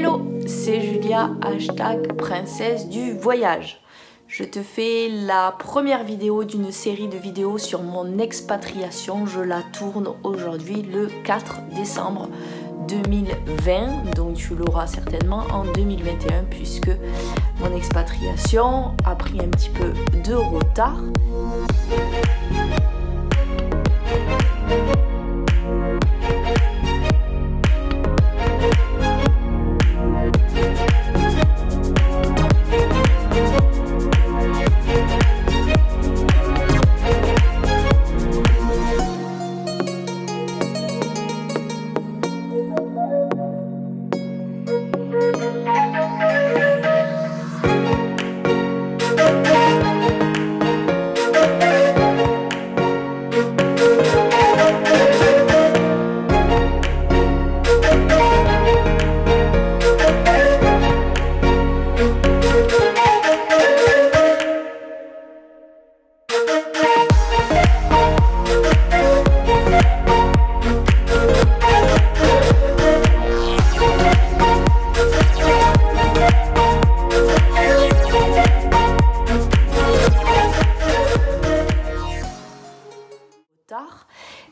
Hello, c'est Julia, hashtag princesse du voyage. Je te fais la première vidéo d'une série de vidéos sur mon expatriation. Je la tourne aujourd'hui le 4 décembre 2020, donc tu l'auras certainement en 2021 puisque mon expatriation a pris un petit peu de retard.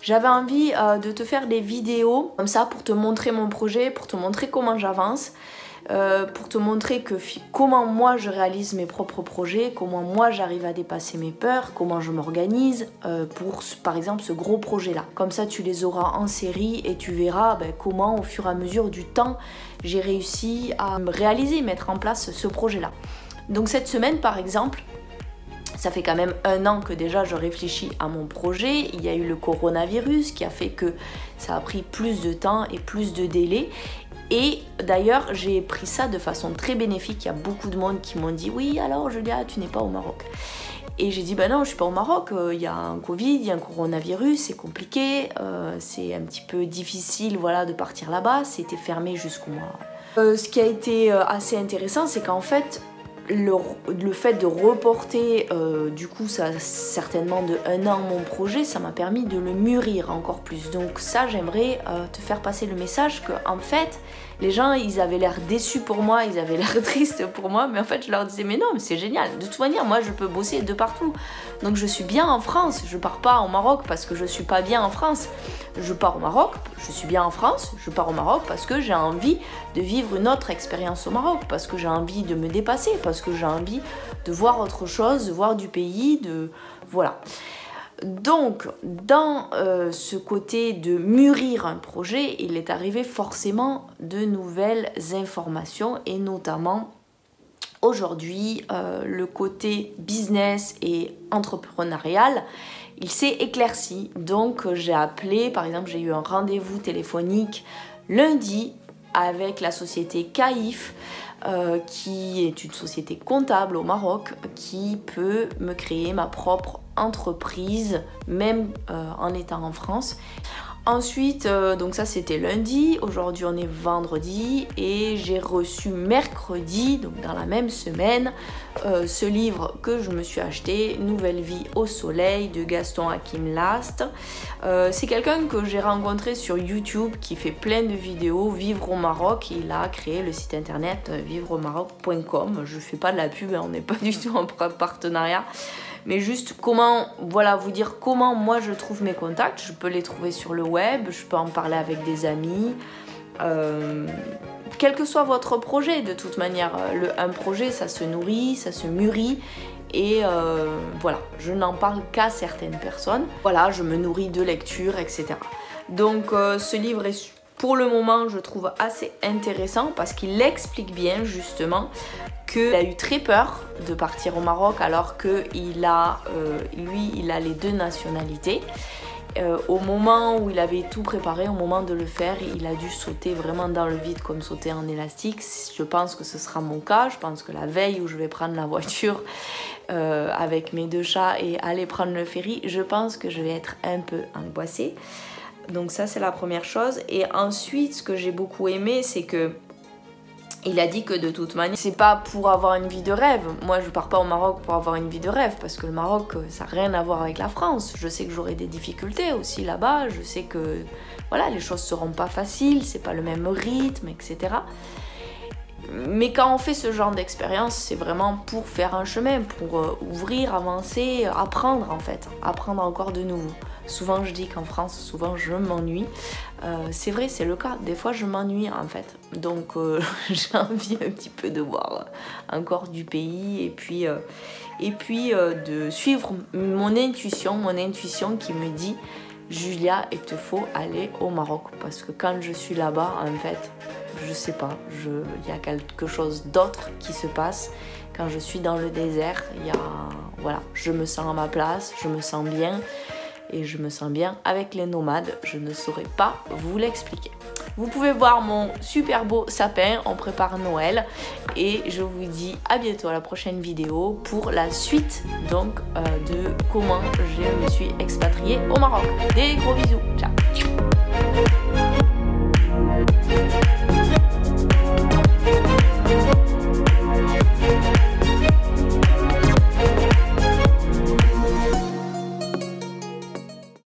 J'avais envie de te faire des vidéos comme ça pour te montrer mon projet, pour te montrer comment j'avance, pour te montrer comment moi je réalise mes propres projets, comment moi j'arrive à dépasser mes peurs, comment je m'organise pour par exemple ce gros projet là. Comme ça tu les auras en série et tu verras comment au fur et à mesure du temps j'ai réussi à réaliser, mettre en place ce projet là. Donc cette semaine par exemple, ça fait quand même 1 an que déjà je réfléchis à mon projet. Il y a eu le coronavirus qui a fait que ça a pris plus de temps et plus de délai. Et d'ailleurs, j'ai pris ça de façon très bénéfique. Il y a beaucoup de monde qui m'ont dit « Oui, alors Julia, tu n'es pas au Maroc ». Et j'ai dit « Ben non, je suis pas au Maroc. Il y a un Covid, il y a un coronavirus, c'est compliqué. C'est un petit peu difficile voilà, de partir là-bas. C'était fermé jusqu'au mois. » Ce qui a été assez intéressant, c'est qu'en fait, le fait de reporter du coup ça certainement de 1 an mon projet, ça m'a permis de le mûrir encore plus. Donc ça j'aimerais te faire passer le message que en fait les gens ils avaient l'air déçus pour moi, ils avaient l'air tristes pour moi, mais en fait je leur disais mais non mais c'est génial, de toute manière moi je peux bosser de partout, donc je suis bien en France, je pars pas au Maroc parce que je suis pas bien en France, je pars au Maroc, je suis bien en France, je pars au Maroc parce que j'ai envie de vivre une autre expérience au Maroc, parce que j'ai envie de me dépasser, parce que j'ai envie de voir autre chose, de voir du pays, voilà. Donc, dans ce côté de mûrir un projet, il est arrivé forcément de nouvelles informations et notamment aujourd'hui, le côté business et entrepreneurial, il s'est éclairci. Donc, j'ai appelé, par exemple, j'ai eu un rendez-vous téléphonique lundi avec la société Caïf, qui est une société comptable au Maroc qui peut me créer ma propre entreprise même en étant en France. Ensuite, donc ça c'était lundi, aujourd'hui on est vendredi et j'ai reçu mercredi, donc dans la même semaine, ce livre que je me suis acheté, Nouvelle vie au soleil de Gaston Hakim Last. C'est quelqu'un que j'ai rencontré sur YouTube qui fait plein de vidéos, Vivre au Maroc, il a créé le site internet vivreaumaroc.com. Je fais pas de la pub, on n'est pas du tout en partenariat. Mais juste comment, voilà, vous dire comment moi je trouve mes contacts. Je peux les trouver sur le web, je peux en parler avec des amis. Quel que soit votre projet, de toute manière, un projet ça se nourrit, ça se mûrit. Et voilà, je n'en parle qu'à certaines personnes. Voilà, je me nourris de lecture, etc. Donc ce livre est pour le moment, je trouve assez intéressant parce qu'il explique bien justement qu'il a eu très peur de partir au Maroc alors qu'il a, lui, il a les 2 nationalités. Au moment où il avait tout préparé, au moment de le faire, il a dû sauter vraiment dans le vide comme sauter en élastique. Je pense que ce sera mon cas. Je pense que la veille où je vais prendre la voiture avec mes 2 chats et aller prendre le ferry, je pense que je vais être un peu angoissée. Donc ça c'est la première chose. Et ensuite ce que j'ai beaucoup aimé c'est que il a dit que de toute manière c'est pas pour avoir une vie de rêve. Moi je pars pas au Maroc pour avoir une vie de rêve parce que le Maroc ça n'a rien à voir avec la France. Je sais que j'aurai des difficultés aussi là-bas, je sais que voilà les choses seront pas faciles, c'est pas le même rythme, etc. Mais quand on fait ce genre d'expérience, c'est vraiment pour faire un chemin, pour ouvrir, avancer, apprendre en fait, apprendre encore de nouveau. Souvent je dis qu'en France, souvent je m'ennuie. C'est vrai, c'est le cas. Des fois je m'ennuie en fait. Donc j'ai envie un petit peu de voir encore du pays et puis de suivre mon intuition qui me dit Julia, il te faut aller au Maroc. Parce que quand je suis là-bas, en fait, je sais pas, il y a quelque chose d'autre qui se passe. Quand je suis dans le désert, voilà, je me sens à ma place, je me sens bien. Et je me sens bien avec les nomades, je ne saurais pas vous l'expliquer. Vous pouvez voir mon super beau sapin, on prépare Noël et je vous dis à bientôt à la prochaine vidéo pour la suite donc de comment je me suis expatriée au Maroc. Des gros bisous, ciao.